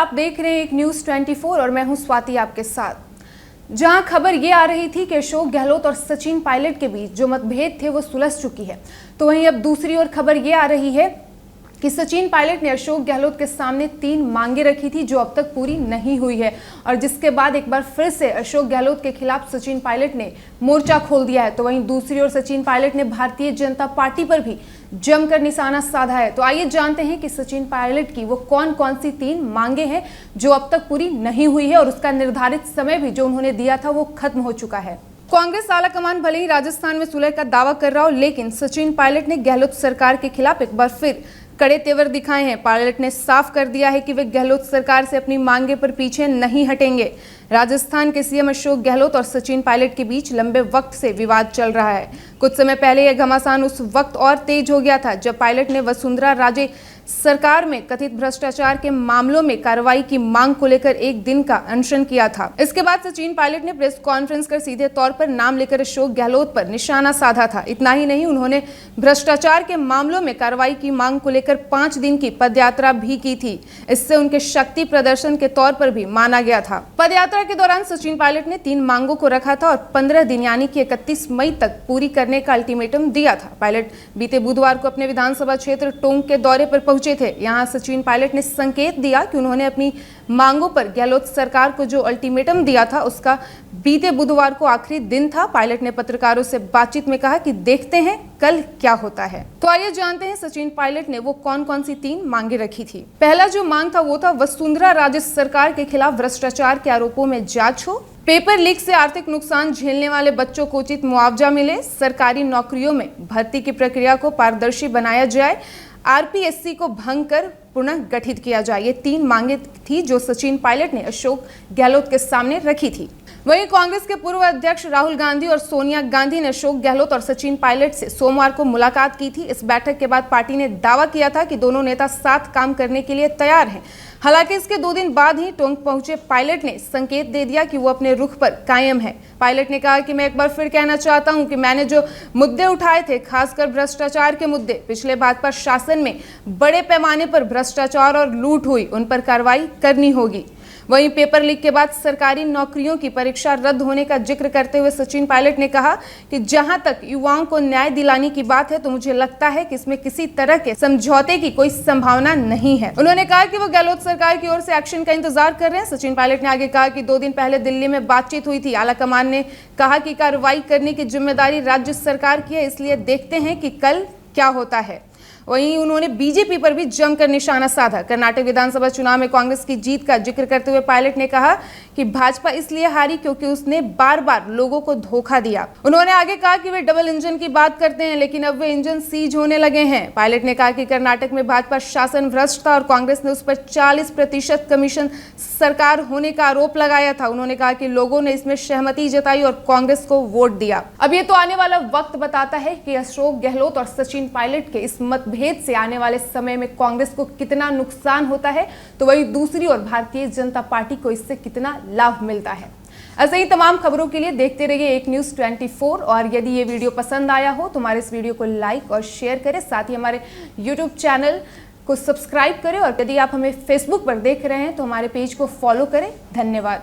आप देख रहे हैं एक न्यूज़ 24 और मैं हूं स्वाति आपके साथ। जहां खबर ये आ रही थी कि अशोक गहलोत और सचिन पायलट के बीच जो मतभेद थे वो सुलझ चुकी है, तो वहीं अब दूसरी ओर खबर ये आ रही है कि सचिन पायलट ने अशोक गहलोत के सामने 3 मांगे रखी थी जो अब तक पूरी नहीं हुई है, और जिसके बाद एक बार फिर से अशोक गहलोत के खिलाफ सचिन पायलट ने मोर्चा खोल दिया है। तो वहीं दूसरी ओर सचिन पायलट ने भारतीय जनता पार्टी पर भी जमकर निशाना साधा है। तो आइए जानते हैं कि सचिन पायलट की वो कौन कौन सी 3 मांगे हैं जो अब तक पूरी नहीं हुई है, और उसका निर्धारित समय भी जो उन्होंने दिया था वो खत्म हो चुका है। कांग्रेस आलाकमान भले ही राजस्थान में सुलह का दावा कर रहा हो, लेकिन सचिन पायलट ने गहलोत सरकार के खिलाफ एक बार फिर कड़े तेवर दिखाए हैं। पायलट ने साफ कर दिया है कि वे गहलोत सरकार से अपनी मांगे पर पीछे नहीं हटेंगे। राजस्थान के सीएम अशोक गहलोत और सचिन पायलट के बीच लंबे वक्त से विवाद चल रहा है। कुछ समय पहले यह घमासान उस वक्त और तेज हो गया था जब पायलट ने वसुंधरा राजे सरकार में कथित भ्रष्टाचार के मामलों में कार्रवाई की मांग को लेकर एक दिन का अनशन किया था। इसके बाद सचिन पायलट ने प्रेस कॉन्फ्रेंस कर सीधे तौर पर नाम लेकर अशोक गहलोत पर निशाना साधा था। इतना ही नहीं, उन्होंने भ्रष्टाचार के मामलों में कार्रवाई की मांग को लेकर 5 दिन की पदयात्रा भी की थी। इससे उनके शक्ति प्रदर्शन के तौर पर भी माना गया था। पदयात्रा के दौरान सचिन पायलट ने 3 मांगों को रखा था और 15 दिन यानी कि 31 मई तक पूरी करने का अल्टीमेटम दिया था। पायलट बीते बुधवार को अपने विधानसभा क्षेत्र टोंक के दौरे पर पहुंचे थे। यहां सचिन पायलट ने संकेत दिया कि उन्होंने अपनी मांगों पर गहलोत सरकार को जो अल्टीमेटम दिया था उसका बीते बुधवार को आखिरी दिन था। पायलट ने पत्रकारों से बातचीत में कहा कि देखते हैं कल क्या होता है। तो आइए जानते हैं सचिन पायलट ने वो कौन कौन सी 3 मांगे रखी थी। पहला जो मांग था वो था वसुंधरा राजे सरकार के खिलाफ भ्रष्टाचार के आरोपों में जांच हो, पेपर लीक से आर्थिक नुकसान झेलने वाले बच्चों को उचित मुआवजा मिले, सरकारी नौकरियों में भर्ती की प्रक्रिया को पारदर्शी बनाया जाए, आरपीएससी को भंग कर पुनः गठित किया जाए। ये 3 मांगे थी जो सचिन पायलट ने अशोक गहलोत के सामने रखी थी। वहीं कांग्रेस के पूर्व अध्यक्ष राहुल गांधी और सोनिया गांधी ने अशोक गहलोत और सचिन पायलट से सोमवार को मुलाकात की थी। इस बैठक के बाद पार्टी ने दावा किया था कि दोनों नेता साथ काम करने के लिए तैयार हैं। हालांकि इसके 2 दिन बाद ही टोंक पहुंचे पायलट ने संकेत दे दिया कि वो अपने रुख पर कायम है। पायलट ने कहा कि मैं एक बार फिर कहना चाहता हूं कि मैंने जो मुद्दे उठाए थे, खासकर भ्रष्टाचार के मुद्दे, पिछले भाजपा शासन में बड़े पैमाने पर भ्रष्टाचार और लूट हुई, उन पर कार्रवाई करनी होगी। वहीं पेपर लीक के बाद सरकारी नौकरियों की परीक्षा रद्द होने का जिक्र करते हुए सचिन पायलट ने कहा कि जहां तक युवाओं को न्याय दिलाने की बात है तो मुझे लगता है कि इसमें किसी तरह के समझौते की कोई संभावना नहीं है। उन्होंने कहा कि वो गहलोत सरकार की ओर से एक्शन का इंतजार कर रहे हैं। सचिन पायलट ने आगे कहा कि 2 दिन पहले दिल्ली में बातचीत हुई थी। आलाकमान ने कहा कि कार्रवाई करने की जिम्मेदारी राज्य सरकार की है, इसलिए देखते हैं कि कल क्या होता है। वहीं उन्होंने बीजेपी पर भी जमकर निशाना साधा। कर्नाटक विधानसभा चुनाव में कांग्रेस की जीत का जिक्र करते हुए पायलट ने कहा कि भाजपा इसलिए हारी क्योंकि उसने बार बार लोगों को धोखा दिया। उन्होंने आगे कहा कि वे डबल इंजन की बात करते हैं, लेकिन अब वे इंजन सीज होने लगे हैं। पायलट ने कहा कि कर्नाटक में भाजपा शासन भ्रष्ट था और कांग्रेस ने उस पर 40% कमीशन सरकार होने का आरोप लगाया था। उन्होंने कहा कि लोगों ने इसमें सहमति जताई और कांग्रेस को वोट दिया। अब ये तो आने वाला वक्त बताता है कि अशोक गहलोत और सचिन पायलट के इस मतभेद से आने वाले समय में कांग्रेस को कितना नुकसान होता है, तो वही दूसरी ओर भारतीय जनता पार्टी को इससे कितना लाभ मिलता है। ऐसे ही तमाम खबरों के लिए देखते रहिए एक न्यूज़ 24, और यदि ये वीडियो पसंद आया हो तो हमारे इस वीडियो को लाइक और शेयर करें, साथ ही हमारे यूट्यूब चैनल को सब्सक्राइब करें, और यदि आप हमें फेसबुक पर देख रहे हैं तो हमारे पेज को फॉलो करें। धन्यवाद।